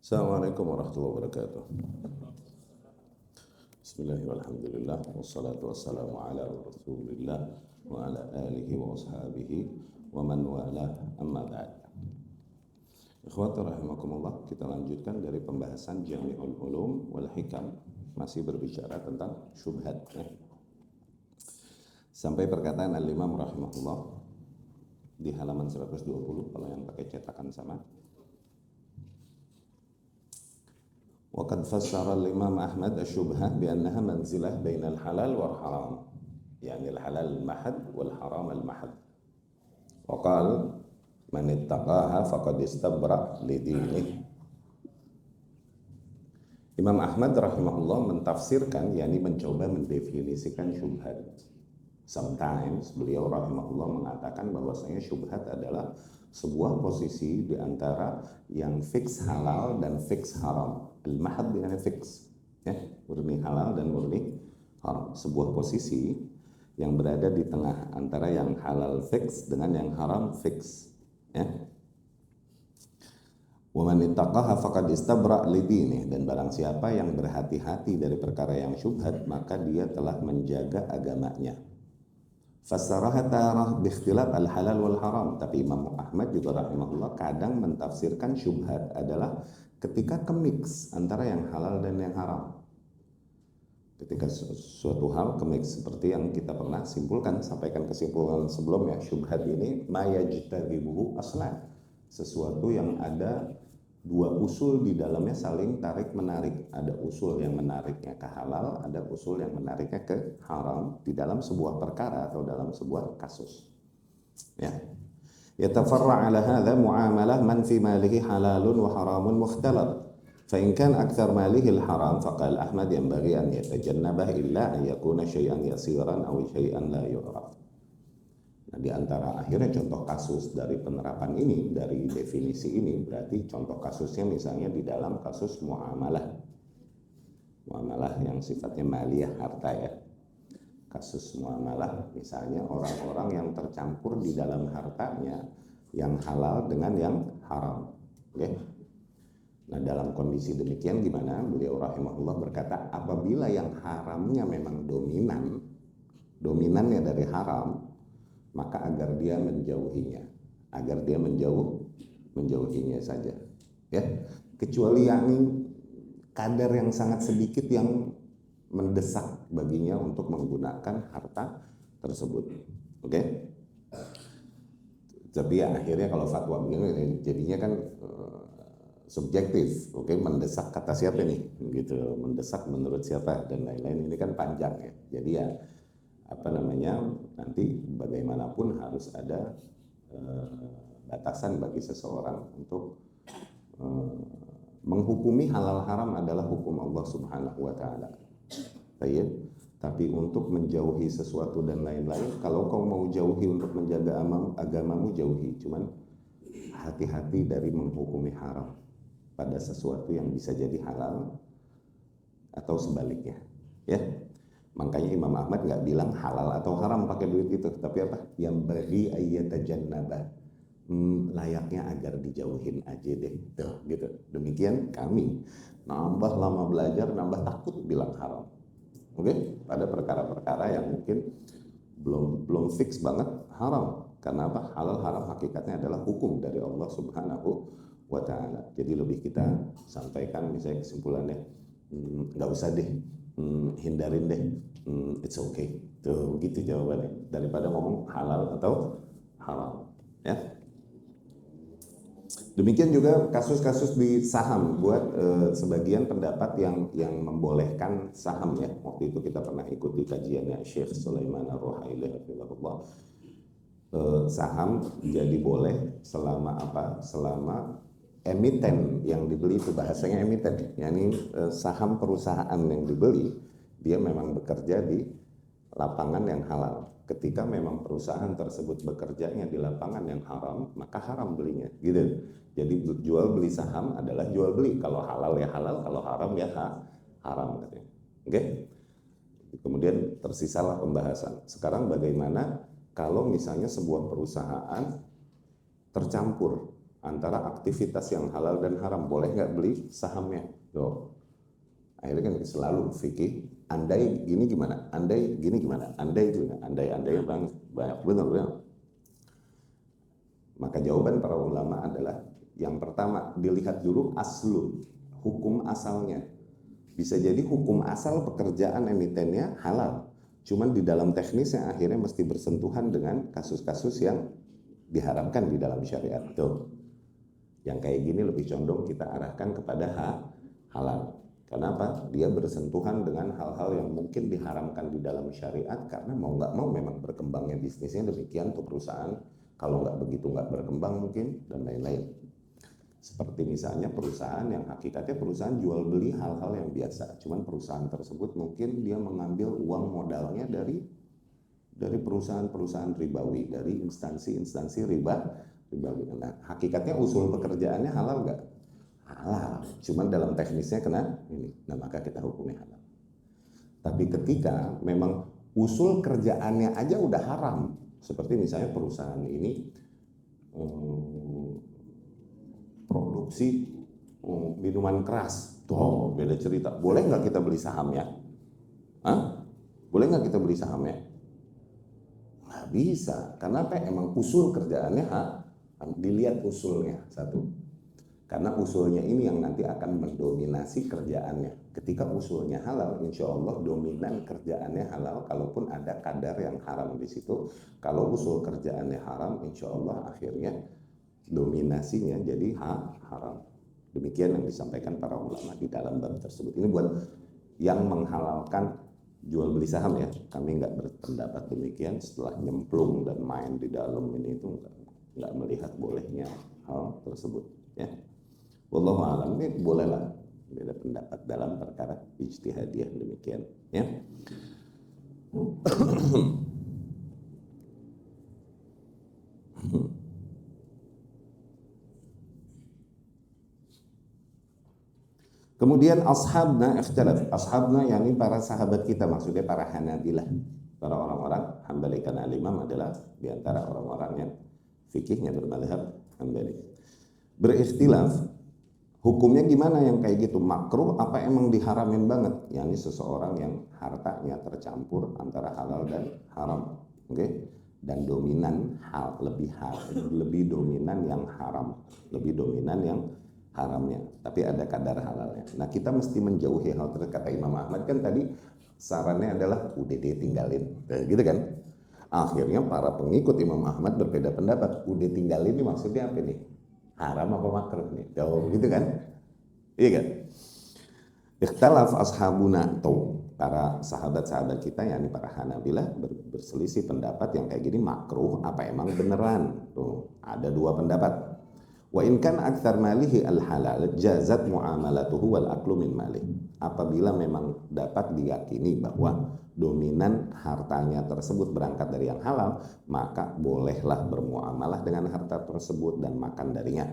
Assalamualaikum warahmatullahi wabarakatuh. Bismillahirrahmanirrahim. Wassalatu wassalamu ala rasulillah wa ala alihi wa ashabihi wa man wala amma ba'd. Ikhwata rahimakumullah, kita lanjutkan dari pembahasan Jami'ul Ulum wal Hikam, masih berbicara tentang syubhat. Sampai perkataan Al-Imam rahimahullah di halaman 120 kalau yang pakai cetakan sama. وقد فسر الإمام أحمد الشبهة بأنها منزلة بين الحلال والحرام، يعني الحلال المحض والحرام المحض. وقال من اتقاها فقد استبرأ لدينه. Imam Ahmad rahimahullah mentafsirkan, yakni mencoba mendefinisikan syubhat. Sometimes beliau rahimahullah mengatakan bahwasanya syubhat adalah sebuah posisi di antara yang fix halal dan fix haram. Al-mahad dengan fix, ya, murni halal dan murni haram. Sebuah posisi yang berada di tengah antara yang halal fix dengan yang haram fix, ya. Wa man ittaqaha faqad istabra' li dinih, dan barang siapa yang berhati-hati dari perkara yang syubhat, maka dia telah menjaga agamanya. Fassaraha tarah bi ikhtilaf al-halal wal haram, tapi Imam Ahmad juga rahimahullah kadang mentafsirkan syubhat adalah ketika kemix antara yang halal dan yang haram. Ketika suatu hal kemix, seperti yang kita pernah simpulkan, sampaikan kesimpulan sebelumnya, syubhat ini ma yajtaribuhu aslan, sesuatu yang ada dua usul di dalamnya saling tarik menarik. Ada usul yang menariknya ke halal, ada usul yang menariknya ke haram di dalam sebuah perkara atau dalam sebuah kasus, ya. Yatafarra' ala hadha muamalah man fi malihi halalun wa haramun mukhtalat. Fa in kan akthar malihi al-haram faqala Ahmad yanbaghi an yatajannabah illa an yakuna syai'an yasiran aw syai'an la yu'raf. Nah, di antara akhirnya contoh kasus dari penerapan ini, dari definisi ini, berarti contoh kasusnya misalnya di dalam kasus muamalah. Muamalah yang sifatnya maliyah, harta, ya. Kasus muamalah misalnya orang-orang yang tercampur di dalam hartanya yang halal dengan yang haram, oke? Nah, dalam kondisi demikian gimana? Beliau rahimahullah berkata, apabila yang haramnya memang dominannya dari haram, maka agar dia menjauhinya, menjauhinya saja, ya. Kecuali yakni kadar yang sangat sedikit yang mendesak baginya untuk menggunakan harta tersebut, oke? Tapi ya akhirnya kalau fatwa begini jadinya kan subjektif, oke? Mendesak kata siapa nih, gitu? Mendesak menurut siapa dan lain-lain, ini kan panjang, ya. Jadi ya nanti bagaimanapun harus ada batasan bagi seseorang untuk menghukumi halal haram adalah hukum Allah Subhanahu wa taala. Tapi untuk menjauhi sesuatu dan lain-lain, kalau kau mau jauhi untuk menjaga agamamu, jauhi. Cuman hati-hati dari menghukumi haram pada sesuatu yang bisa jadi halal atau sebaliknya, ya. Makanya Imam Ahmad nggak bilang halal atau haram pakai duit itu, tapi apa? Yang bagi ayyatajannabah, layaknya agar dijauhin aja deh, tuh, gitu. Demikian kami nambah lama belajar, nambah takut bilang haram. Oke, pada perkara-perkara yang mungkin belum fix banget haram. Karena apa? Halal haram hakikatnya adalah hukum dari Allah Subhanahu wa taala. Jadi lebih kita sampaikan misalnya kesimpulannya, nggak usah deh, hindarin deh, it's okay. Tuh, gitu jawabannya. Daripada ngomong halal atau haram, ya. Demikian juga kasus-kasus di saham, buat sebagian pendapat yang membolehkan saham, ya. Waktu itu kita pernah ikuti kajiannya Syekh Sulaiman Ar-Ruhaili hafizahullah. Saham jadi boleh selama apa? Selama emiten yang dibeli itu, bahasanya emiten, yakni saham perusahaan yang dibeli dia memang bekerja di lapangan yang halal. Ketika memang perusahaan tersebut bekerjanya di lapangan yang haram, maka haram belinya, gitu. Jadi jual beli saham adalah jual beli, kalau halal ya halal, kalau haram ya haram, katanya. Oke? Kemudian tersisalah pembahasan. Sekarang bagaimana kalau misalnya sebuah perusahaan tercampur antara aktivitas yang halal dan haram. Boleh nggak beli sahamnya? Tuh. Akhirnya kan selalu fikih, andai gini gimana, andai gini gimana, andai gimana, andai banyak benar. Maka jawaban para ulama adalah yang pertama dilihat dulu aslu, hukum asalnya. Bisa jadi hukum asal pekerjaan emitennya halal, cuman di dalam teknisnya akhirnya mesti bersentuhan dengan kasus-kasus yang diharamkan di dalam syariat. Tuh. Yang kayak gini lebih condong kita arahkan kepada halal. Kenapa? Dia bersentuhan dengan hal-hal yang mungkin diharamkan di dalam syariat karena mau nggak mau memang berkembangnya bisnisnya demikian tuh perusahaan. Kalau nggak begitu nggak berkembang mungkin dan lain-lain. Seperti misalnya perusahaan yang hakikatnya perusahaan jual beli hal-hal yang biasa. Cuman perusahaan tersebut mungkin dia mengambil uang modalnya dari perusahaan-perusahaan ribawi, dari instansi-instansi ribawi. Nah, hakikatnya usul pekerjaannya halal nggak? Halal, cuman dalam teknisnya kena ini. Nah, maka kita hukumnya halal. Tapi ketika memang usul kerjaannya aja udah haram, seperti misalnya perusahaan ini produksi minuman keras, tuh beda cerita. Boleh nggak kita beli sahamnya? Hah? Boleh nggak kita beli sahamnya? Nggak bisa, karena apa? Emang usul kerjaannya dilihat usulnya satu. Karena usulnya ini yang nanti akan mendominasi kerjaannya. Ketika usulnya halal, insya Allah dominan kerjaannya halal. Kalaupun ada kadar yang haram di situ, kalau usul kerjaannya haram, insya Allah akhirnya dominasinya jadi haram. Demikian yang disampaikan para ulama di dalam bab tersebut. Ini buat yang menghalalkan jual beli saham ya. Kami nggak berpendapat demikian. Setelah nyemplung dan main di dalam ini itu nggak melihat bolehnya hal tersebut. Ya. Wallahu a'lam, ini bolehlah beda pendapat dalam perkara ijtihadiyah demikian ya. Kemudian ashabna ikhtilaf. Ashabna yakni para sahabat kita, maksudnya para Hanabilah. Para orang-orang Hambali, karena al-Imam adalah di antara orang-orang yang fikihnya bermadzhab Hambali. Berikhtilaf hukumnya gimana yang kayak gitu, makruh apa emang diharamin banget? Yani seseorang yang hartanya tercampur antara halal dan haram, oke? Dan dominan lebih dominan yang haram, lebih dominan yang haramnya, tapi ada kadar halalnya. Nah, kita mesti menjauhi hal tersebut. Kata Imam Ahmad kan tadi sarannya adalah UDD tinggalin, gitu kan? Akhirnya para pengikut Imam Ahmad berbeda pendapat. UDD tinggalin ini maksudnya apa nih? Haram apa makruh nih? Jauh gitu kan? Iya kan? Ikhtalaf ashabuna, tuh para sahabat-sahabat kita yakni para Hanabilah berselisih pendapat yang kayak gini makruh apa emang beneran? Tuh, ada dua pendapat. Wa in kan aktsar malihi al halal jazat muamalatuhu wal aklu min malih. Apabila memang dapat diyakini bahwa dominan hartanya tersebut berangkat dari yang halal, maka bolehlah bermuamalah dengan harta tersebut dan makan darinya.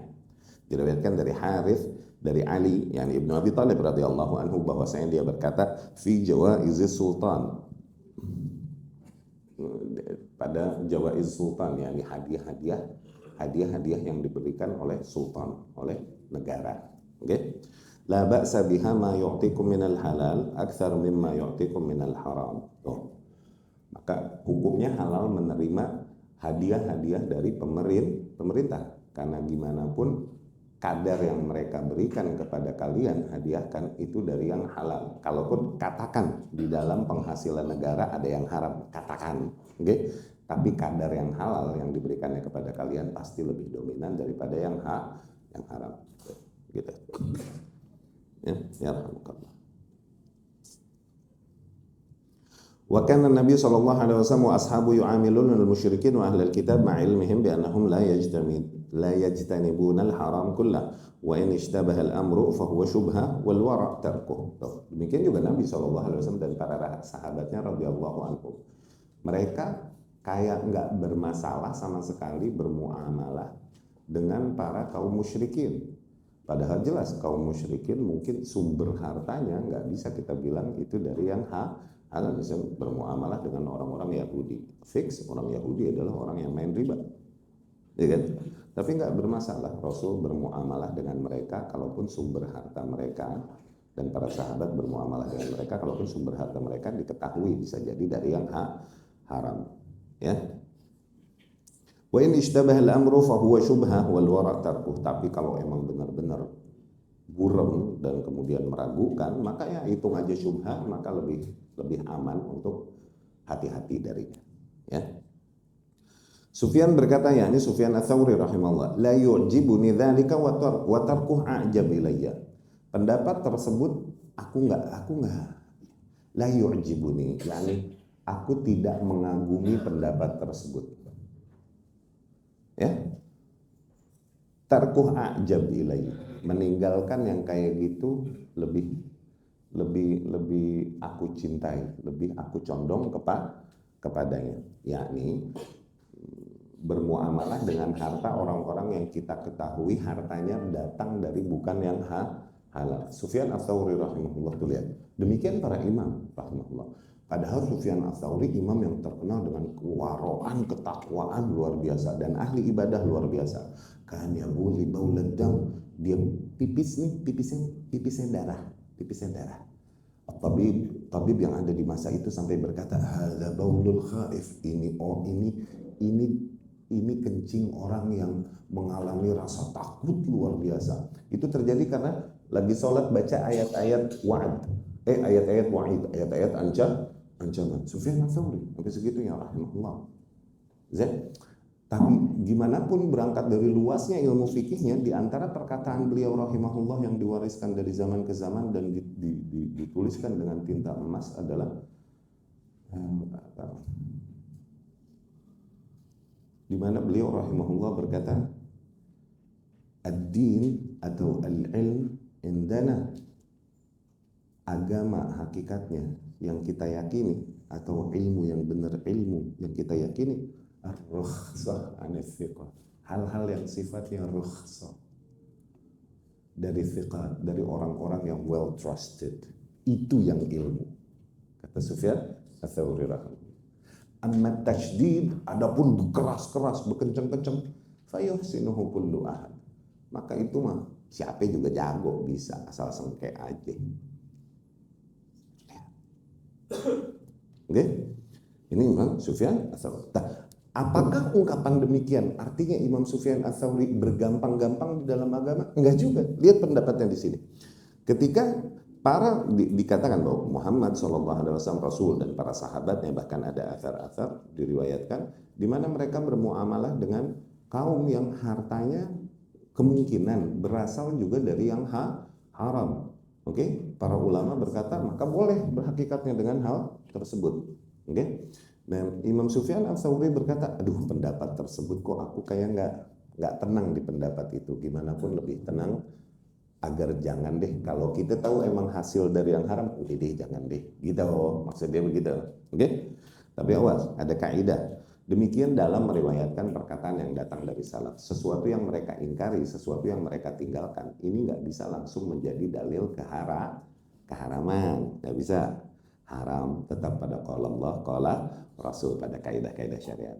Diriwayatkan dari Harith dari Ali yakni Ibnu Abi Thalib radhiyallahu anhu bahwasanya dia berkata fi jawaiziz sultan, pada jawaiz sultan yakni hadiah-hadiah yang diberikan oleh sultan, oleh negara. Oke. La ba'sa biha ma yu'tikum minal halal aktsar mimma yu'tikum minal haram. Tuh. Maka hukumnya halal menerima hadiah-hadiah dari pemerintah karena gimana pun kadar yang mereka berikan kepada kalian hadiahkan itu dari yang halal. Kalaupun katakan di dalam penghasilan negara ada yang haram, katakan, oke? Tapi kadar yang halal yang diberikannya kepada kalian pasti lebih dominan daripada yang haram. Gitu. Ya rahmukallah. Wa kana Nabi sallallahu alaihi wasallam wa ashabu yu'amiluna al-musyrikin wa ahlal kitab ma'a ilmihim bi annahum la yajtanibuna al-haram kullah wa in ishtabaha al-amru fa huwa syubha wal wara' tarkuh. Demikian juga Nabi sallallahu alaihi wasallam dan para sahabatnya radhiyallahu anhum. Mereka kayak nggak bermasalah sama sekali bermuamalah dengan para kaum musyrikin. Padahal jelas kaum musyrikin mungkin sumber hartanya nggak bisa kita bilang itu dari yang halal. Misalnya bermuamalah dengan orang-orang Yahudi. Fix orang Yahudi adalah orang yang main riba. ya kan? Tapi nggak bermasalah Rasul bermuamalah dengan mereka kalaupun sumber harta mereka, dan para sahabat bermuamalah dengan mereka kalaupun sumber harta mereka diketahui bisa jadi dari yang haram, ya. Wa in ishtabaha al-amru fa huwa syubhah wal wara' tarkuh. Tapi kalau emang benar-benar buram dan kemudian meragukan, maka ya hitung aja syubhah, maka lebih aman untuk hati-hati darinya, ya. Sufyan berkata, yakni Sufyan Ats-Tsauri rahimahullah, la yu'jibuni dzalika wa tarkuh a'jab ilayya. Pendapat tersebut aku enggak la yu'jibuni, yakni aku tidak mengagumi pendapat tersebut. Ya. Tarkuh a'jab ilayya. Meninggalkan yang kayak gitu lebih aku cintai, lebih aku condong kepadanya, yakni bermuamalah dengan harta orang-orang yang kita ketahui hartanya datang dari bukan yang halal. Sufyan Ats-Tsauri rahimahullah tuh lihat. Demikian para imam rahimahullah. Padahal Sufyan Ats-Tsauri imam yang terkenal dengan kewaraan, ketakwaan luar biasa dan ahli ibadah luar biasa. Kan ya buli baulad dam, dia pipisnya darah. Tabib yang ada di masa itu sampai berkata, hadza baulul khaif, ini kencing orang yang mengalami rasa takut luar biasa. Itu terjadi karena lagi sholat baca ayat-ayat wa'id, ayat-ayat ancaman. Sufyan Ats-Tsauri sampai segitunya rahimahullah. Tapi gimana pun berangkat dari luasnya ilmu fikihnya, di antara perkataan beliau rahimahullah yang diwariskan dari zaman ke zaman dan dituliskan dengan tinta emas adalah di mana beliau rahimahullah berkata, ad-din atau al-ilm indana, agama hakikatnya yang kita yakini, atau ilmu yang benar, ilmu yang kita yakini, ar-rukhsah anil thiqah, hal-hal yang sifatnya rukhsah dari thiqah, dari orang-orang yang well trusted, itu yang ilmu, kata Sufyan Ats-Tsauri rahimahullah. Amma tasydid, adapun berkeras-keras, berkencang-kencang, fayuhsinuhu kullu ahad, maka itu mah siapa juga jago, bisa asal sengke aja. Oke? Ini Imam Sufyan Ats-Tsauri. Apakah ungkapan demikian artinya Imam Sufyan Ats-Tsauri bergampang-gampang di dalam agama? Enggak juga. Lihat pendapatnya di sini. Ketika dikatakan bahwa Muhammad SAW Rasul dan para sahabatnya, bahkan ada athar-athar diriwayatkan di mana mereka bermuamalah dengan kaum yang hartanya kemungkinan berasal juga dari yang haram. Oke, para ulama berkata maka boleh berhakikatnya dengan hal tersebut. Oke, dan Imam Sufyan Ats-Tsauri berkata, aduh, pendapat tersebut kok aku kayak nggak tenang di pendapat itu. Gimana pun lebih tenang agar jangan deh, kalau kita tahu emang hasil dari yang haram, udah deh jangan deh, gitu maksudnya begitu. Oke? Tapi awas, ada kaidah. Demikian dalam meriwayatkan perkataan yang datang dari salaf. Sesuatu yang mereka ingkari, sesuatu yang mereka tinggalkan, ini nggak bisa langsung menjadi dalil keharaman, nggak bisa. Haram tetap pada qala Allah, qala Rasul, pada kaidah-kaidah syariat.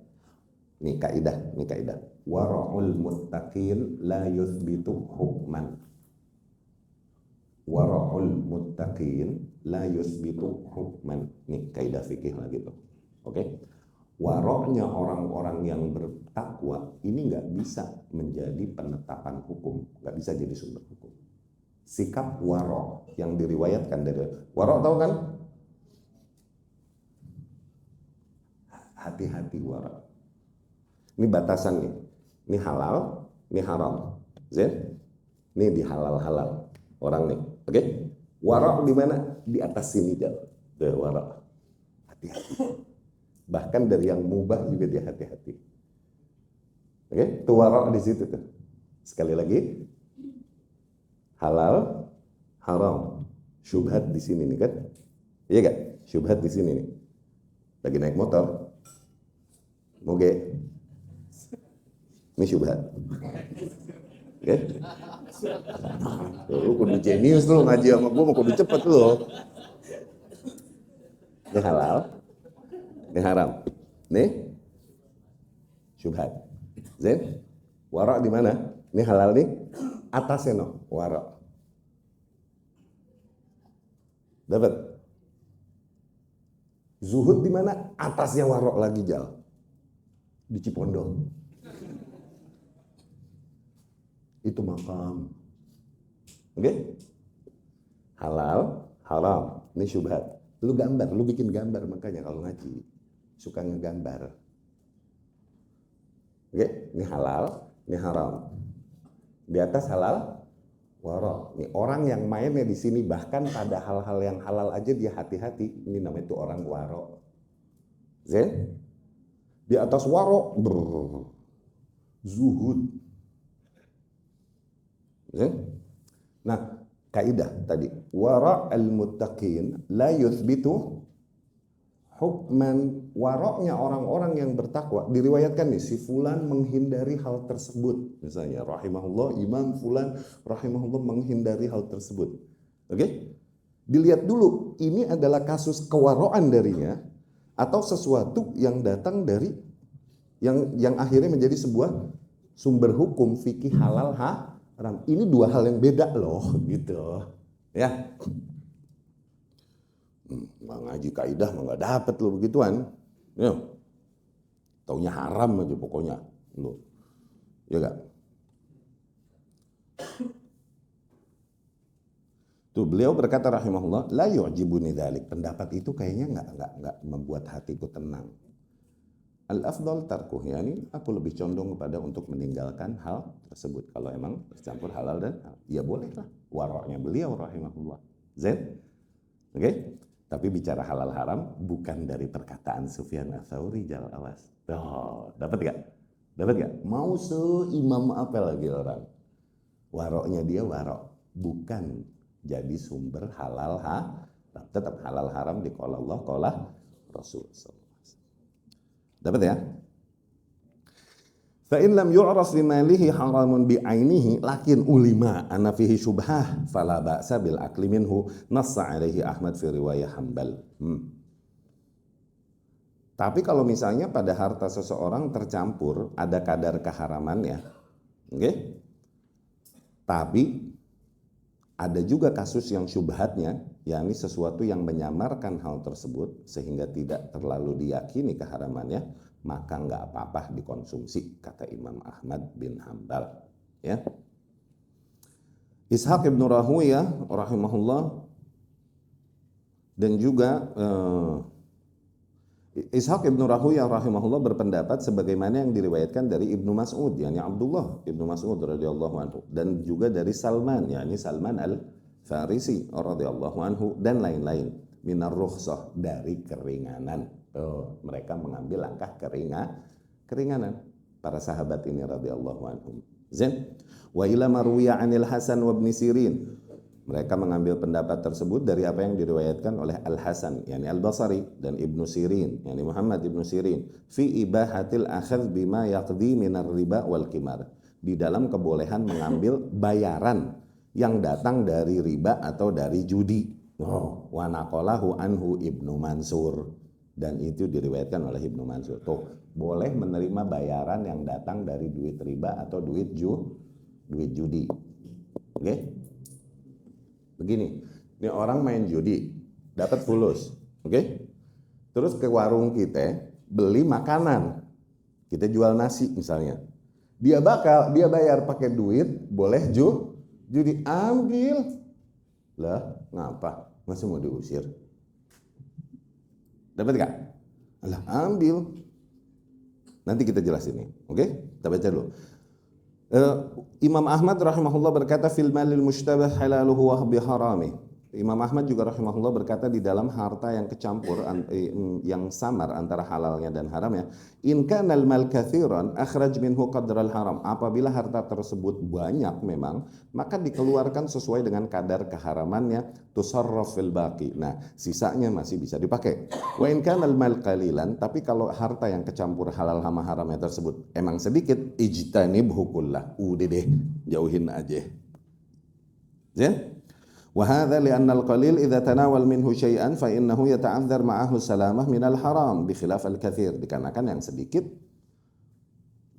Ini kaidah. Wara'ul muttaqin la yuthbitu hukman. Wara'ul muttaqin la yuthbitu hukman. Ini kaidah fikih lagi tuh. Oke? Wara'nya orang-orang yang bertakwa ini nggak bisa menjadi penetapan hukum, nggak bisa jadi sumber hukum. Sikap wara' yang diriwayatkan dari wara', tahu kan? Hati-hati wara'. Ini batasan nih. Ini halal, ini haram. Ini di halal-halal orang nih. Oke? Wara' di mana? Di atas sini jauh. Wara'. Hati-hati. Bahkan dari yang mubah juga dia hati-hati. Oke? Itu wara' di situ tuh. Sekali lagi. Halal, haram. Syubhat di sini nih kan? Iya gak? Syubhat di sini nih. Lagi naik motor. Moge. Ini syubhat. Oke? Lu kudu jenius lu ngaji sama gue, mau kudu cepet lu. Ini halal, ini haram. Nih syubhat. Zain? Wara' di mana? Ini halal nih. Atasnya no, wara'. Dapat? Zuhud di mana? Atasnya wara' lagi jal. Di Cipondo. Itu makam. Oke? Halal, haram. Ini syubhat. Lu gambar, lu bikin gambar makanya kalau ngaji suka ngegambar. Oke? Ini halal, ini haram. Di atas halal, wara'. Ini orang yang mainnya di sini bahkan pada hal-hal yang halal aja dia hati-hati. Ini namanya itu orang wara'. Zain? Di atas wara' zuhud. Zain? Nah, kaidah tadi, wara' al-muttaqin la yuthbitu hukman. Waroknya orang-orang yang bertakwa diriwayatkan nih, si fulan menghindari hal tersebut, misalnya rahimahullah, imam fulan rahimahullah menghindari hal tersebut. Oke? Dilihat dulu ini adalah kasus kewaroan darinya atau sesuatu yang datang dari yang akhirnya menjadi sebuah sumber hukum fikih halal haram. Ini dua hal yang beda loh gitu ya. Ngaji kaidah mah nggak dapet lo begituan, ya. Taunya haram aja pokoknya lo, ya gak? Tuh beliau berkata rahimahullah, la yu'jibuni dzalik. Pendapat itu kayaknya nggak membuat hatiku tenang. Al-afdal tarkuh, yani aku lebih condong kepada untuk meninggalkan hal tersebut. Kalau emang bercampur halal dan ya bolehlah. Waroknya beliau rahimahullah. Zain, oke? Tapi bicara halal haram bukan dari perkataan Sufyan Ats-Tsauri, jal, awas. Oh, dapat gak? Dapat gak? Mau seimam apa lagi orang? Waroknya dia warok, bukan jadi sumber halal haram. Tetap halal haram di qala Allah, qala Rasul. Dapat ya? Fa in lam yu'raf bi malihi haramun bi ainihi lakin ulima anna fihi syubhah fala ba'sa bil akli minhu nassa alaihi Ahmad fi riwayah Hambal. Tapi kalau misalnya pada harta seseorang tercampur ada kadar keharamannya, oke? Tapi ada juga kasus yang syubhatnya, yakni sesuatu yang menyamarkan hal tersebut sehingga tidak terlalu diyakini keharamannya, maka nggak apa-apa dikonsumsi, kata Imam Ahmad bin Hambal. Ya. Ishaq ibn Rahuyah rahimahullah dan juga Ishaq ibn Rahuyah rahimahullah berpendapat sebagaimana yang diriwayatkan dari Ibnu Mas'ud, yakni Abdullah Ibnu Mas'ud radhiyallahu anhu, dan juga dari Salman, yakni Salman al-Farisi radhiyallahu anhu, dan lain-lain, minar rukhsah, dari keringanan. Mereka mengambil langkah keringanan para sahabat ini radhiyallahu anhum. Zain. Wa ila marwiya 'anil Hasan wa Ibnu Sirin. Mereka mengambil pendapat tersebut dari apa yang diriwayatkan oleh Al-Hasan, yakni Al-Basri, dan Ibnu Sirin, yakni Muhammad Ibnu Sirin, fi ibahatil akhadh bima yaqdi minar riba wal qimar. Di dalam kebolehan mengambil bayaran yang datang dari riba atau dari judi. Wa naqalahu anhu Ibnu Mansur. Dan itu diriwayatkan oleh Ibnu Mansur. Tuh, boleh menerima bayaran yang datang dari duit riba atau duit judi. Oke? Begini, ini orang main judi, dapat fulus. Oke? Terus ke warung kita beli makanan. Kita jual nasi misalnya. Dia bayar pakai duit, boleh judi, ambil. Lah, ngapa? Masih mau diusir? Dapat gak? Alah, ambil. Nanti kita jelasin nih. Oke? Kita baca dulu. Imam Ahmad rahimahullah berkata fil malil mushtabah halaluhu wa biharami. Imam Ahmad juga rahimahullah berkata di dalam harta yang kecampur, yang samar antara halalnya dan haramnya, in kana al mal katsiran akhraj minhu qadral haram. Apabila harta tersebut banyak memang, maka dikeluarkan sesuai dengan kadar keharamannya, tusarraf fil baqi. Nah, sisanya masih bisa dipakai. Wa in kana al mal qalilan, tapi kalau harta yang kecampur halal sama haramnya tersebut emang sedikit, ijtanibhu kullah. Udah deh, jauhin aja. Ya? وهذا لأن القليل إذا تناول منه شيئا فإنه يتعذر معه السلامة من الحرام بخلاف الكثير. Dikarenakan yang sedikit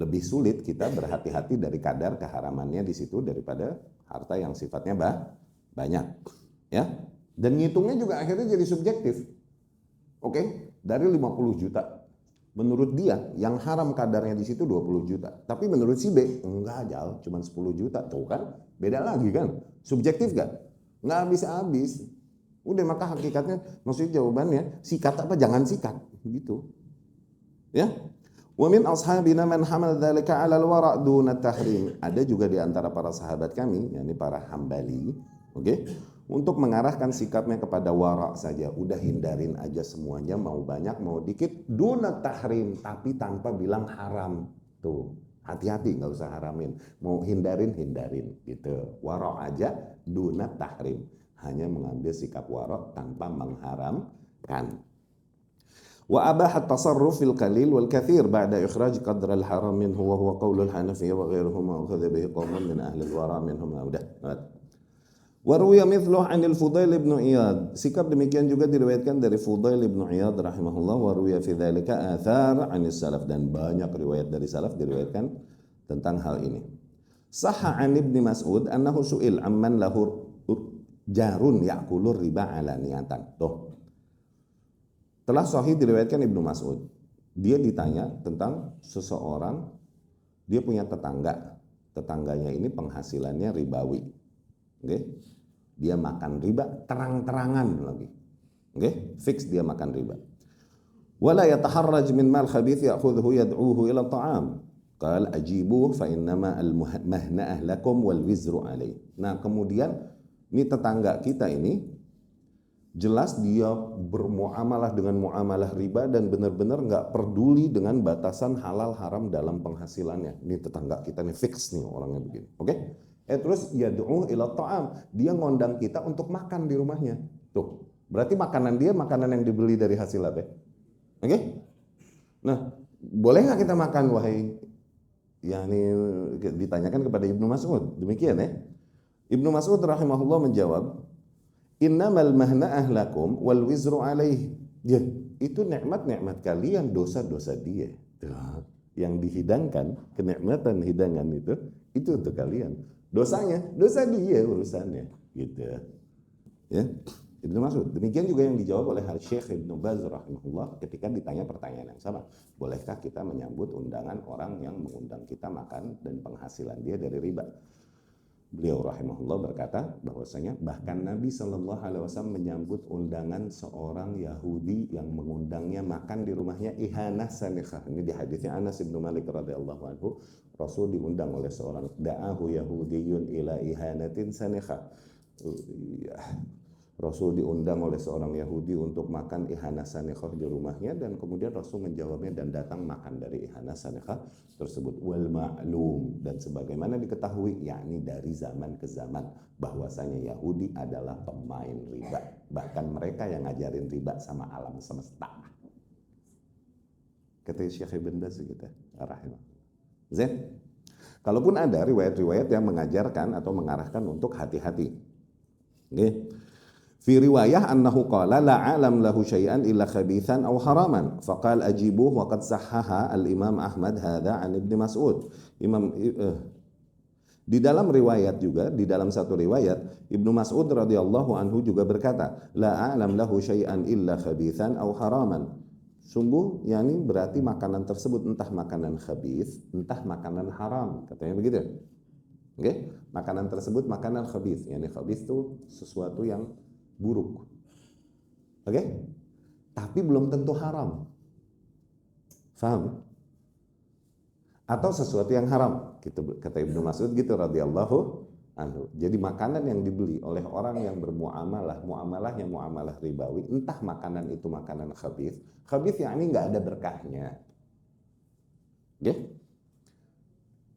Lebih sulit kita berhati-hati dari kadar keharamannya di situ daripada harta yang sifatnya banyak, ya. Dan ngitungnya juga akhirnya jadi subjektif. Oke, dari 50 juta. Menurut dia yang haram kadarnya di situ 20 juta. Tapi menurut si B, enggak jauh, cuma 10 juta. Tuh kan, beda lagi kan. Subjektif kan? Nggak habis-habis. Udah, maka hakikatnya, maksudnya jawabannya, sikat apa jangan sikat. Gitu. Ya. Wa min ashabina man hamal dzalika 'ala al-wara' duna tahrim. Ada juga di antara para sahabat kami, yakni para Hambali, oke, untuk mengarahkan sikapnya kepada wara' saja. Udah hindarin aja semuanya, mau banyak mau dikit, duna tahrim, tapi tanpa bilang haram. Tuh, hati-hati, nggak usah haramin. Mau hindarin gitu. Wara' aja, duna tahrim. Hanya mengambil sikap wara' tanpa mengharamkan. وأباح التصرف في القليل والكثير بعد إخراج قدر الحرام منه وهو قول الحنفية وغيرهم وأخذ به قوم من أهل الورع منهم udah. وروي مثله عن الفضيل بن عياض. Sikap demikian juga diriwayatkan dari Fudail bin Iyad rahimahullah. Waruya fi dzalika athar 'anis salaf, dan banyak riwayat dari salaf diriwayatkan tentang hal ini. Sahha 'an Ibnu Mas'ud annahu su'il amman lahu jarun ya'kulur riba 'alaniyatan. Tuh. Telah sahih diriwayatkan Ibnu Mas'ud. Dia ditanya tentang seseorang, dia punya tetangga. Tetangganya ini penghasilannya ribawi. Oke? Dia makan riba terang-terangan lagi. Oke? Fix dia makan riba. Wala yataharraj min mal khabith ya'khudhu yad'uhu ila ta'am. Qal ajibuhu fa innama al-mahna'ah lakum wal wizru alaih. Nah, kemudian ini tetangga kita ini jelas dia bermuamalah dengan muamalah riba dan benar-benar nggak peduli dengan batasan halal haram dalam penghasilannya. Ini tetangga kita nih, fix nih orangnya begini. Oke? Terus yad'u ila ta'am, dia ngondang kita untuk makan di rumahnya. Tuh, berarti makanan dia makanan yang dibeli dari hasil apa? Oke? Nah, boleh nggak kita makan, wahai, ya ini ditanyakan kepada Ibnu Mas'ud. Demikian ya. Ibnu Mas'ud rahimahullah menjawab, innamal mahna'ah lakum wal wizru alaih. Ya, itu nikmat-nikmat kalian, dosa-dosa dia. Tuh, yang dihidangkan, kenikmatan hidangan itu untuk kalian. Dosanya, dosa dia urusannya, gitu. Ya, Ibnu Mas'ud. Demikian juga yang dijawab oleh Syekh Ibnu Baz rahimahullah ketika ditanya pertanyaan yang sama. Bolehkah kita menyambut undangan orang yang mengundang kita makan dan penghasilan dia dari riba? Beliau rahimahullah berkata bahwasanya bahkan Nabi Shallallahu Alaihi Wasallam menyambut undangan seorang Yahudi yang mengundangnya makan di rumahnya ihanah sanikhah. Ini di hadisnya Anas bin Malik radhiyallahu anhu, Rasul diundang oleh seorang da'ahu Yahudiyun ila ihanatin sanikhah. Rasul diundang oleh seorang Yahudi untuk makan ihanah sanikhah di rumahnya, dan kemudian Rasul menjawabnya dan datang makan dari ihanah sanikhah tersebut. Wal ma'lum, dan sebagaimana diketahui, yakni dari zaman ke zaman, bahwasanya Yahudi adalah pemain riba. Bahkan mereka yang ngajarin riba sama alam semesta. Kata Syekh Ibn Baz gitu, rahimahullah. Kalaupun ada riwayat-riwayat yang mengajarkan atau mengarahkan untuk hati-hati. Oke. Fi riwayah annahu qala la alam lahu syai'an illa khabithan aw haraman faqal ajibuhu wa qad sahhaha al-Imam Ahmad hadza an Ibnu Mas'ud. Di dalam riwayat juga, di dalam satu riwayat Ibnu Mas'ud radhiyallahu anhu juga berkata, la a'lam lahu syai'an illa khabithan aw haraman. Sungguh, yakni berarti makanan tersebut entah makanan khabith, entah makanan haram, katanya begitu. Oke? Makanan tersebut makanan khabith, yakni khabith itu sesuatu yang buruk. Oke? Tapi belum tentu haram. Faham? Atau sesuatu yang haram, gitu, kata Ibnu Mas'ud gitu radhiyallahu anhu. Jadi makanan yang dibeli oleh orang yang bermuamalah, muamalahnya muamalah ribawi, entah makanan itu makanan khabith. Khabith yakni nggak ada berkahnya. Oke?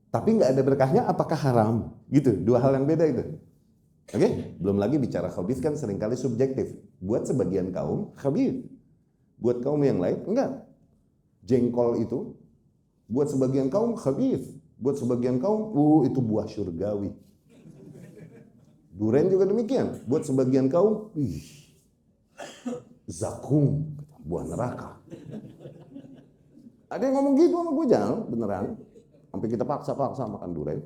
Tapi nggak ada berkahnya apakah haram? Gitu, dua hal yang beda itu. Oke, belum lagi bicara khabith kan seringkali subjektif. Buat sebagian kaum khabith, buat kaum yang lain enggak. Jengkol itu buat sebagian kaum khabith, buat sebagian kaum itu buah surgawi. Duren juga demikian, buat sebagian kaum zakum, buah neraka. Ada yang ngomong gitu sama gue, jangan beneran. Sampai kita paksa-paksa makan durian.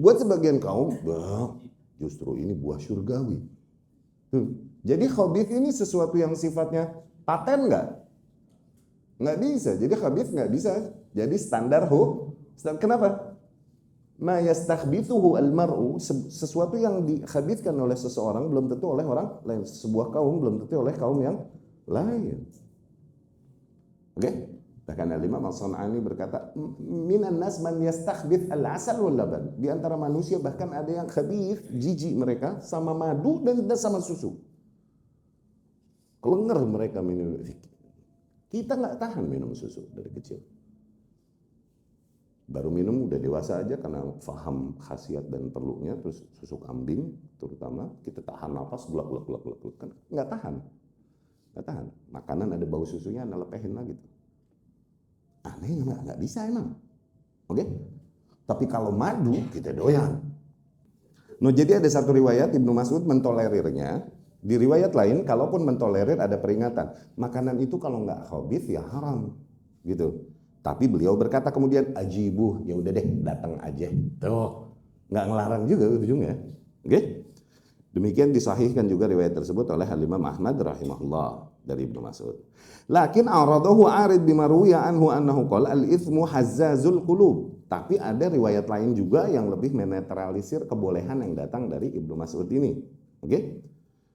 Buat sebagian kaum, justru ini buah surgawi. Jadi khabith ini sesuatu yang sifatnya paten nggak? Nggak bisa. Jadi khabith nggak bisa. Jadi standar kenapa? Ma yastakhbithuhu al-mar'u, sesuatu yang dikhabithkan oleh seseorang belum tentu oleh orang lain. Sebuah kaum belum tentu oleh kaum yang lain. Oke? Bahkan Al-Imam As-San'ani berkata, minan nas man yastakhbith al-asal wal laban. Di antara manusia bahkan ada yang khabith, jijik mereka sama madu dan sama susu. Kelenger mereka minum. Kita nggak tahan minum susu dari kecil. Baru minum udah dewasa aja karena paham khasiat dan perlunya, terus susu kambing terutama kita tahan napas glak kan nggak tahan. Makanan ada bau susunya, anda lepehin lagi tuh. Aneh nggak bisa emang. Oke? Tapi kalau madu kita doyan. No, jadi ada satu riwayat Ibnu Mas'ud mentolerirnya. Di riwayat lain, kalaupun mentolerir ada peringatan. Makanan itu kalau nggak khabith ya haram, gitu. Tapi beliau berkata kemudian ajibuh, ya udah deh datang aja. Tuh, nggak ngelarang juga ujungnya. Oke? Demikian disahihkan juga riwayat tersebut oleh Imam Ahmad rahimahullah dari Ibnu Mas'ud. Lakin aradahu arid bima ruwiya anhu annahu qala al-ithmu hazzazul qulub. Tapi ada riwayat lain juga yang lebih menetralisir kebolehan yang datang dari Ibnu Mas'ud ini. Oke?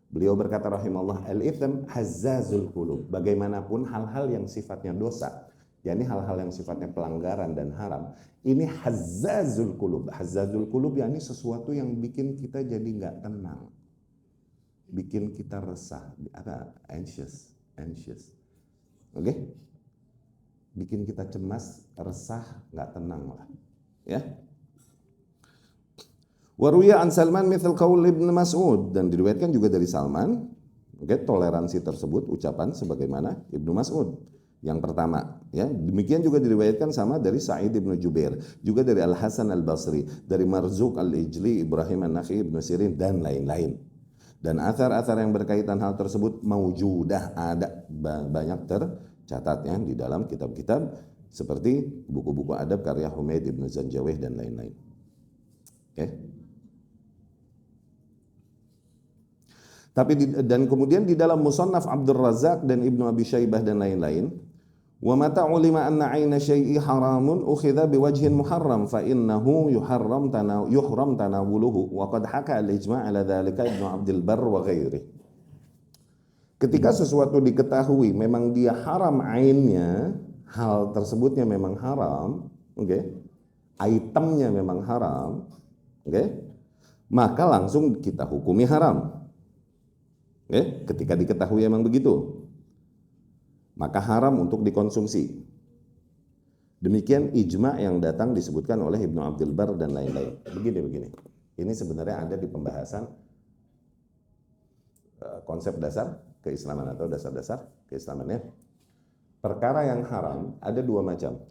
Beliau berkata rahimahullah, al-ithm hazzazul qulub. Bagaimanapun hal-hal yang sifatnya dosa, yakni hal-hal yang sifatnya pelanggaran dan haram, ini hazzazul qulub. Hazzazul qulub yakni sesuatu yang bikin kita jadi nggak tenang, bikin kita resah, anxious, oke? Bikin kita cemas, resah, nggak tenang lah, ya. Waruya an Salman mithal qaul Ibnu Mas'ud, dan diriwayatkan juga dari Salman, oke, toleransi tersebut ucapan sebagaimana Ibnu Mas'ud. Yang pertama, ya, demikian juga diriwayatkan sama dari Sa'id ibnu Jubair, juga dari Al Hasan Al Basri, dari Marzuq Al Ijli, Ibrahim An-Nakhi, Ibnu Sirin dan lain-lain. Dan athar-athar yang berkaitan hal tersebut maujudah, ada banyak tercatatnya di dalam kitab-kitab seperti buku-buku adab karya Humaid Ibnu Zanjawih dan lain-lain. Oke. Tapi dan kemudian di dalam Musannaf Abdul Razak dan Ibnu Abi Syaibah dan lain-lain, wa mata ulima anna aina syai'i haramun ukhidha biwajhin muharram fa innahu yuhram tanawuluhu wa qad haka al-ijma' ala dzalika Ibnu Abdul Barr wa ghairi. Ketika sesuatu diketahui memang dia haram ainnya, hal tersebutnya memang haram, oke? Itemnya memang haram, oke? Maka langsung kita hukumi haram. Oke, ketika diketahui memang begitu, maka haram untuk dikonsumsi. Demikian ijma yang datang disebutkan oleh Ibnu Abdul Barr dan lain-lain. Begini. Ini sebenarnya ada di pembahasan konsep dasar keislaman atau dasar-dasar keislamannya. Perkara yang haram ada dua macam.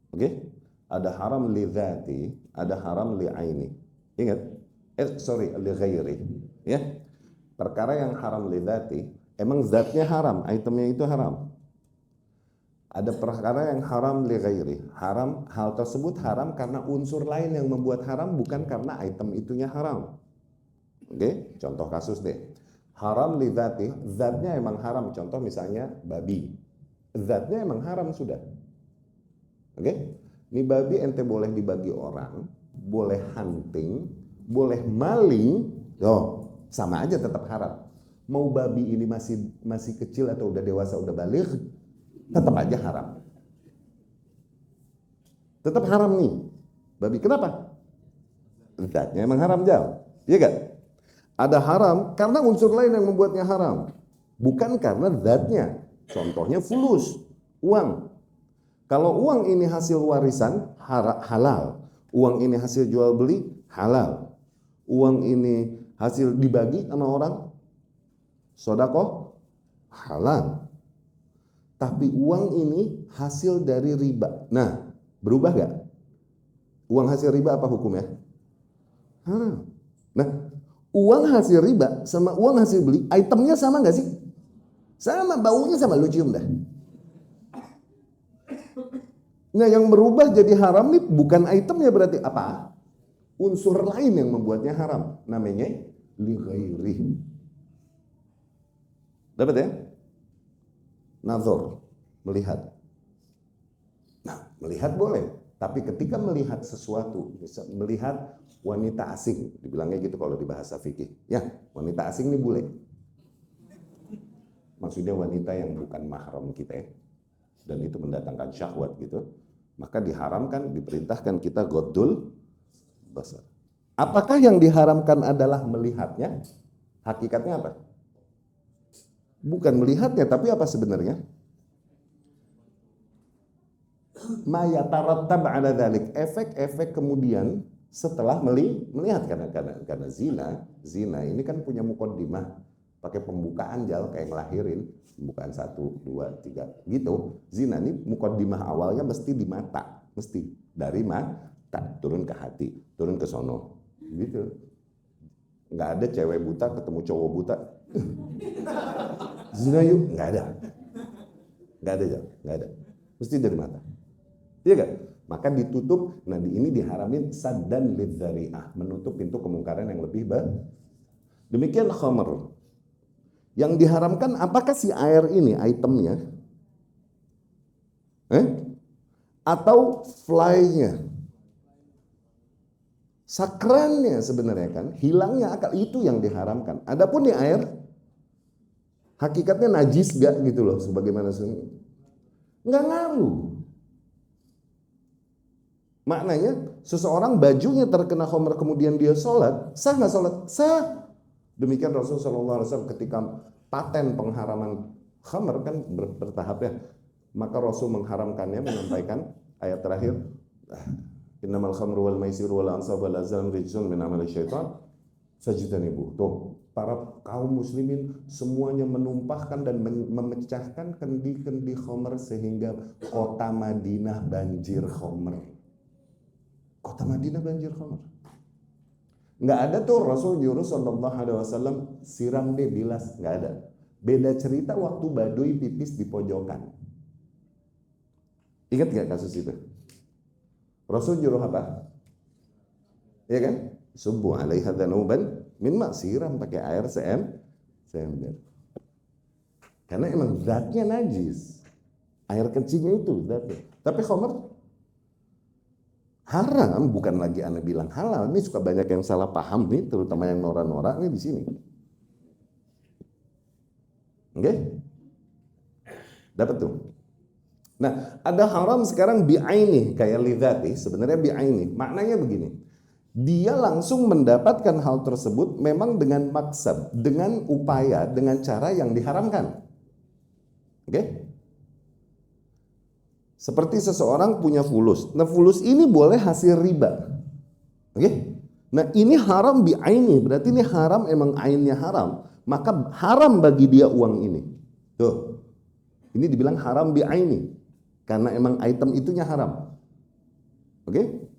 Oke? Ada haram li dzati, ada haram li aini. Ingat? Li ghairi. Ya. Perkara yang haram li dzati, emang zatnya haram, itemnya itu haram. Ada perkara yang haram li ghairi. Haram, hal tersebut haram karena unsur lain yang membuat haram, bukan karena item itunya haram. Oke? Contoh kasus deh. Haram li dzati, zatnya emang haram. Contoh misalnya babi. Zatnya emang haram sudah. Oke? Ini babi ente boleh dibagi orang, boleh hunting, boleh maling, sama aja tetap haram. Mau babi ini masih kecil atau udah dewasa, udah baligh, tetap aja haram. Tetap haram nih babi. Kenapa? Zatnya emang haram jauh. Iya gak? Ada haram karena unsur lain yang membuatnya haram, bukan karena zatnya. Contohnya fulus, uang. Kalau uang ini hasil warisan, halal. Uang ini hasil jual beli, halal. Uang ini hasil dibagi sama orang, sedekah, halal. Tapi uang ini hasil dari riba. Nah, berubah gak? Uang hasil riba apa hukumnya? Haram. Nah, uang hasil riba sama uang hasil beli, itemnya sama gak sih? Sama, baunya sama, lu cium dah. Nah, yang berubah jadi haram nih bukan itemnya, berarti apa? Unsur lain yang membuatnya haram. Namanya li ghairi. Dapat ya? Nazar, melihat. Nah, melihat boleh. Tapi ketika melihat sesuatu, melihat wanita asing, dibilangnya gitu kalau di bahasa fikih. Ya, wanita asing ini boleh. Maksudnya wanita yang bukan mahram kita ya. Dan itu mendatangkan syahwat gitu, maka diharamkan, diperintahkan kita ghaddul basar. Apakah yang diharamkan adalah melihatnya? Hakikatnya apa? Bukan melihatnya, tapi apa sebenarnya? Ma yatarattab ala dzalik, efek-efek kemudian setelah melihat, karena zina ini kan punya muqaddimah, pakai pembukaan jal kayak ngelahirin. Pembukaan 1, 2, 3 gitu. Zina ini muqaddimah awalnya mesti di mata, mesti dari mata turun ke hati, turun ke sono, gitu. Nggak ada cewek buta ketemu cowok buta, zina yuk, nggak ada, nggak ada, mesti dari mata, iya kan? Maka ditutup. Nah, ini diharamin saddan lidzari'ah, menutup pintu kemungkaran yang lebih besar. Demikian khamr. Yang diharamkan apakah si air ini itemnya? Atau fly-nya? Sakrannya sebenarnya kan, hilangnya akal, itu yang diharamkan. Adapun di air, hakikatnya najis gak gitu loh, sebagaimana nggak ngaruh. Maknanya seseorang bajunya terkena khamr kemudian dia sholat, sah nggak sholat? Sah. Demikian Rasulullah SAW ketika paten pengharaman khamr kan bertahap ya. Maka Rasul mengharamkannya, menyampaikan ayat terakhir, innamal khamru wal maisiru wal ansab wal azlam rijsun min amali syaitan fajtanibuh. Tuh, para kaum muslimin semuanya menumpahkan dan memecahkan kendi-kendi khamr sehingga kota Madinah banjir khamr. Kota Madinah banjir khamr. Nggak ada tuh Rasul nyuruh sallallahu alaihi wasallam siram deh bilas, nggak ada. Beda cerita waktu Baduy pipis di pojokan. Ingat nggak kasus itu? Rasul nyuruh apa? Iya kan? Subbu alaiha dhanuban min ma, siram pakai air seember. Karena emang zatnya najis. Air kencingnya itu zatnya. Tapi khamr haram, bukan lagi Anda bilang halal. Ini suka banyak yang salah paham nih, terutama yang norak-norak nih di sini. Oke? Dapat tuh. Nah, ada haram sekarang bi'aini, kayak lidzati, sebenarnya bi'aini. Maknanya begini. Dia langsung mendapatkan hal tersebut memang dengan maksab, dengan upaya, dengan cara yang diharamkan. Oke? Seperti seseorang punya fulus. Nah, fulus ini boleh hasil riba. Oke? Nah, ini haram bi'aini, berarti ini haram, emang ainnya haram. Maka haram bagi dia uang ini. Tuh. Ini dibilang haram bi'aini karena emang item itunya haram. Oke?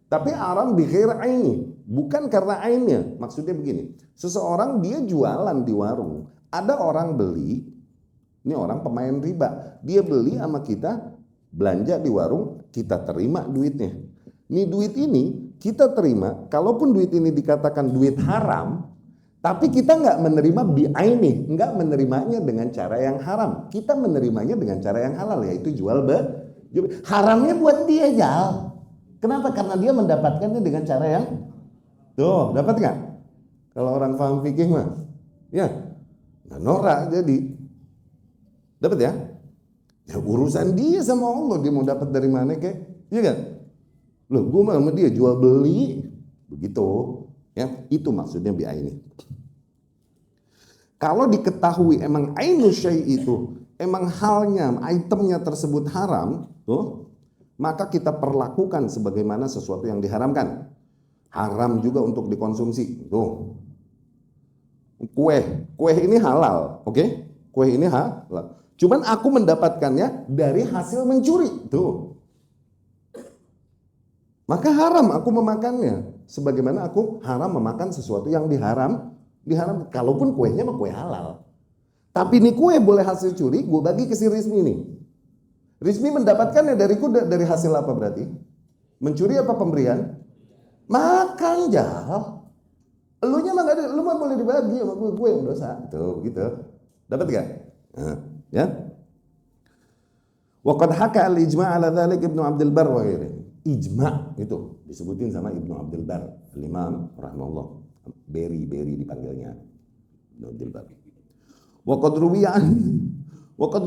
Tapi haram bi ghairi aini, bukan karena ainnya. Maksudnya begini. Seseorang dia jualan di warung. Ada orang beli, ini orang pemain riba. Dia beli sama kita, belanja di warung, kita terima duitnya. Nih duit ini kita terima, kalaupun duit ini dikatakan duit haram, tapi kita nggak menerima bi'aini, nggak menerimanya dengan cara yang haram. Kita menerimanya dengan cara yang halal, yaitu jual haramnya buat dia, Jal. Kenapa? Karena dia mendapatkannya dengan cara yang tuh, dapat nggak? Kalau orang paham fikih mah, ya, nah, norak jadi. Dapat ya? Ya urusan dia sama Allah, dia mau dapat dari mana kek? Iya kan? Loh, gue sama dia jual beli, begitu. Ya, itu maksudnya bi'aini. Kalau diketahui emang ainu syai itu, emang halnya, itemnya tersebut haram, tuh, maka kita perlakukan sebagaimana sesuatu yang diharamkan. Haram juga untuk dikonsumsi. Tuh. Kue ini halal, oke? Kue ini halal. Cuman aku mendapatkannya dari hasil mencuri. Tuh. Maka haram aku memakannya. Sebagaimana aku haram memakan sesuatu yang diharam. Kalaupun kuenya mah kue halal. Tapi ini kue boleh hasil curi, gue bagi ke si Rizmi nih. Rizmi mendapatkannya dari hasil apa berarti? Mencuri apa pemberian? Makan jal. Elunya mah nggak ada, lu mah boleh dibagi sama gue yang dosa. Tuh gitu. Dapat gak? Nah, ya. Wa qad haka al-ijma' ala dzalik Ibnu Abdul Barr wa ghairihi. Ijma' itu disebutin sama Ibnu Abdul Barr, al-Imam rahimahullah. Beri dipanggilnya Ibnu Abdul Barr. Wa qad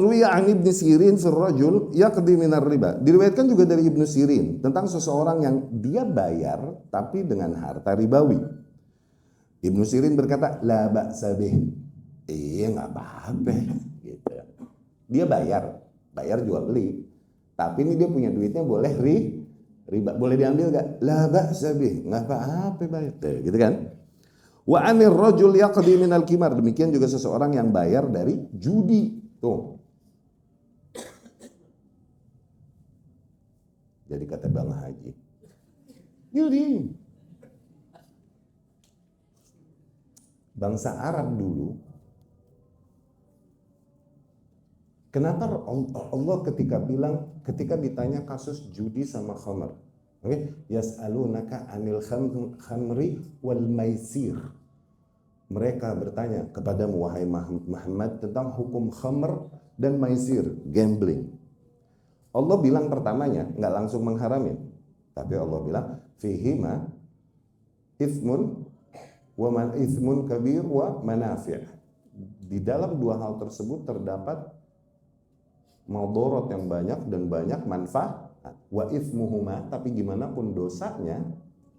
ruwiya an Ibnu Sirin fi ar-rajul yaqdi min ar-riba. Diriwayatkan juga dari Ibnu Sirin tentang seseorang yang dia bayar tapi dengan harta ribawi. Ibnu Sirin berkata, la ba'sa bih. Iya nggak apa-apa gitu. Dia bayar jual beli. Tapi ini dia punya duitnya boleh riba, boleh diambil nggak? La ba'sa bih, nggak apa-apa bayar. Gitu kan? Wa anir rajul yaqdi minal qimar. Demikian juga seseorang yang bayar dari judi. Tuh. Jadi kata Bang Haji, judi. Bangsa Arab dulu, kenapa Allah ketika ditanya kasus judi sama khamr, okay? Yas'alunaka anil khamri wal maisir. Mereka bertanya kepadamu wahai Muhammad tentang hukum khamr dan maisir, gambling. Allah bilang pertamanya nggak langsung mengharamin, tapi Allah bilang fihima ithmun wa man ithmun kabir wa manafi'. Di dalam dua hal tersebut terdapat madarat yang banyak dan banyak manfaat. Wa ithmuhuma, tapi gimana pun dosanya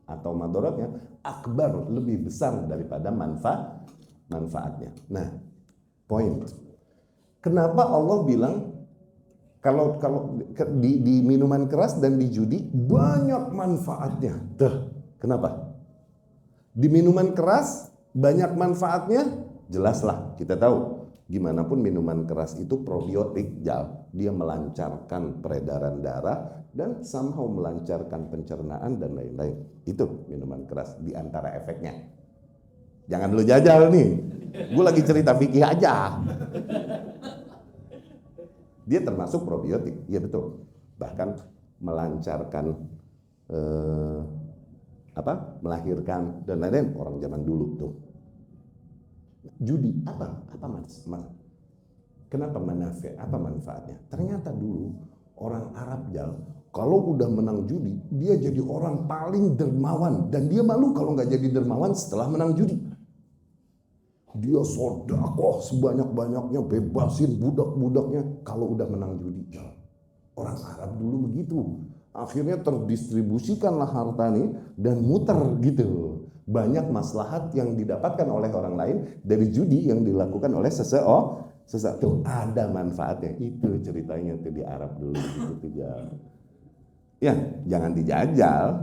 atau madaratnya akbar, lebih besar daripada manfaatnya. Nah, poin. Kenapa Allah bilang kalau di minuman keras dan di judi banyak manfaatnya? Kenapa? Di minuman keras banyak manfaatnya, jelaslah kita tahu. Gimana pun minuman keras itu probiotik, dia melancarkan peredaran darah dan somehow melancarkan pencernaan dan lain-lain. Itu minuman keras di antara efeknya. Jangan lu jajal nih, gue lagi cerita fikih aja. Dia termasuk probiotik, ya betul. Bahkan melancarkan melahirkan dan lain-lain orang zaman dulu tuh. Judi apa kenapa manfaatnya? Ternyata dulu orang Arab kalau udah menang judi dia jadi orang paling dermawan dan dia malu kalau nggak jadi dermawan setelah menang judi. Dia sedekah sebanyak-banyaknya, bebasin budak-budaknya kalau udah menang judi. Orang Arab dulu begitu. Akhirnya terdistribusikanlah harta nih dan muter gitu. Banyak maslahat yang didapatkan oleh orang lain dari judi yang dilakukan oleh sesuatu. Ada manfaatnya. Itu ceritanya tuh di Arab dulu gitu. Ya, jangan dijajal.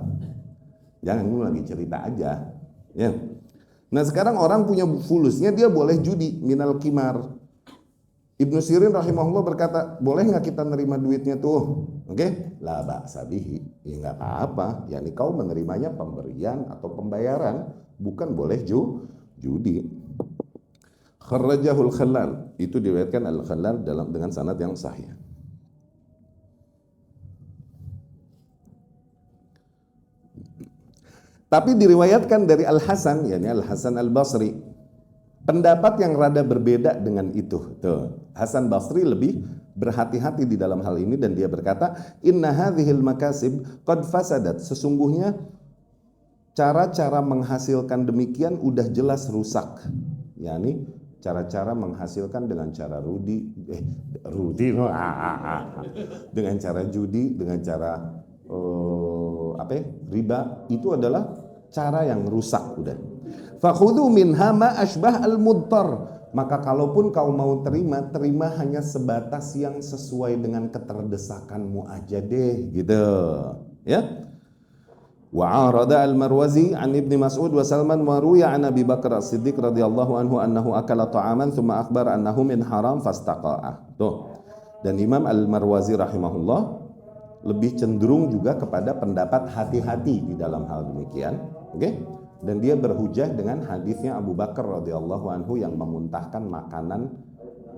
Jangan, lu lagi cerita aja. Ya. Nah sekarang orang punya fulusnya dia boleh judi minal qimar. Ibnu Sirin rahimahullah berkata, boleh nggak kita nerima duitnya tuh? Oke, la ba'sa bihi. Ya nggak apa-apa. Yani kau menerimanya pemberian atau pembayaran, bukan boleh judi. Kharrajahul Khallal, itu diriwayatkan Al-Khallal dengan sanad yang sahih. Tapi diriwayatkan dari Al-Hasan, yakni Al-Hasan Al-Basri. Pendapat yang rada berbeda dengan itu. Tuh, Hasan Basri lebih berhati-hati di dalam hal ini dan dia berkata, "Inna hadhil makasib qad fasadat." Sesungguhnya cara-cara menghasilkan demikian udah jelas rusak. Yani cara-cara menghasilkan dengan cara dengan cara judi, dengan cara riba, itu adalah cara yang rusak udah. Fakhudhu minha ma ashbah al-mudtar. Maka kalaupun kau mau terima hanya sebatas yang sesuai dengan keterdesakanmu aja deh, gitu. Ya. Wa arada al-Marwazi an Ibnu Mas'ud wa Salman wa ruya an Abi Bakar As-Siddiq radhiyallahu anhu annahu akala ta'aman thumma akhbara annahu min haram fastaqa'a. Tuh. Dan Imam Al-Marwazi rahimahullah lebih cenderung juga kepada pendapat hati-hati di dalam hal demikian. Oke? Dan dia berhujah dengan hadisnya Abu Bakar radhiyallahu anhu yang memuntahkan makanan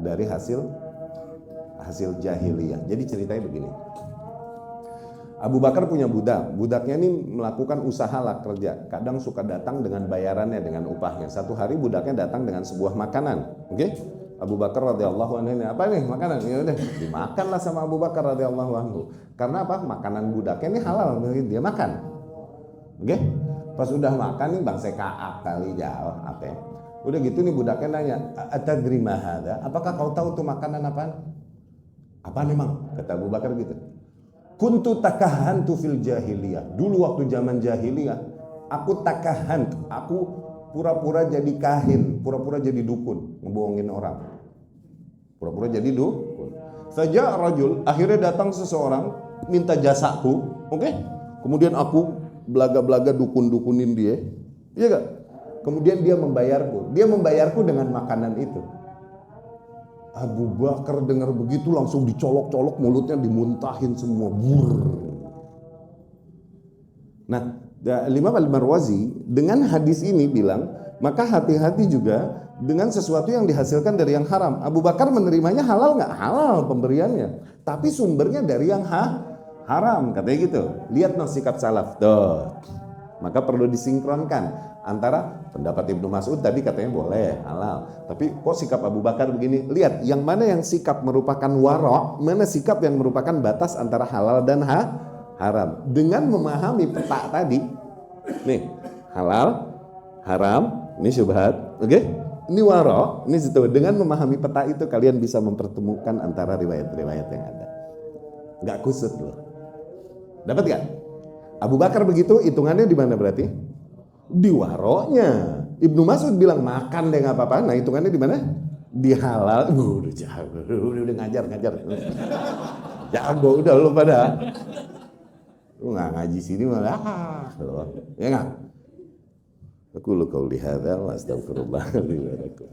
dari hasil hasil jahiliyah. Jadi ceritanya begini. Abu Bakar punya budak. Budaknya ini melakukan usaha lah kerja. Kadang suka datang dengan bayarannya, dengan upahnya. Satu hari budaknya datang dengan sebuah makanan. Oke? Abu Bakar radhiyallahu anhu, apa nih makanan? Ya udah, dimakanlah sama Abu Bakar radhiyallahu anhu. Karena apa? Makanan budaknya ini halal, dia makan. Oke? Pas udah makan nih Bang Sekaak kali jauh apa ya? Udah gitu nih budaknya nanya, "Atadri ma hadza?" Apakah kau tahu tuh makanan apaan? Apaan emang? Kata Abu Bakar gitu. Kuntu takahantu fil jahiliyah. Dulu waktu zaman jahiliyah, aku takahantu, aku pura-pura jadi kahin, pura-pura jadi dukun, ngebohongin orang. Pura-pura jadi dukun. Saja rajul, akhirnya datang seseorang minta jasaku, oke? Kemudian aku belaga-belaga dukun-dukunin dia. Iya gak? Kemudian dia membayarku. Dia membayarku dengan makanan itu. Abu Bakar dengar begitu langsung dicolok-colok, mulutnya dimuntahin semua. Nah, Imam Al-Marwazi dengan hadis ini bilang, maka hati-hati juga dengan sesuatu yang dihasilkan dari yang haram. Abu Bakar menerimanya halal nggak? Halal pemberiannya, tapi sumbernya dari yang haram, katanya gitu. Lihat no sikap salaf, tuh. Maka perlu disinkronkan antara pendapat Ibnu Mas'ud tadi katanya boleh halal, tapi kok sikap Abu Bakar begini. Lihat yang mana yang sikap merupakan warok, mana sikap yang merupakan batas antara halal dan haram. Dengan memahami peta tadi, nih halal, haram, ini syubhat, oke? Ini warok, ini situ. Dengan memahami peta itu kalian bisa mempertemukan antara riwayat-riwayat yang ada. Nggak kusut loh. Dapat nggak? Abu Bakar begitu, hitungannya di mana berarti? Di waroknya. Ibnu Mas'ud bilang makan deh nggak apa-apa. Nah hitungannya di mana? Di halal. Udah jago, udah ngajar. Jago udah lu pada. Lu nggak ngaji sini malah. Ya nggak? Aku lu qauli hadza wa astaghfirullah li wa lakum.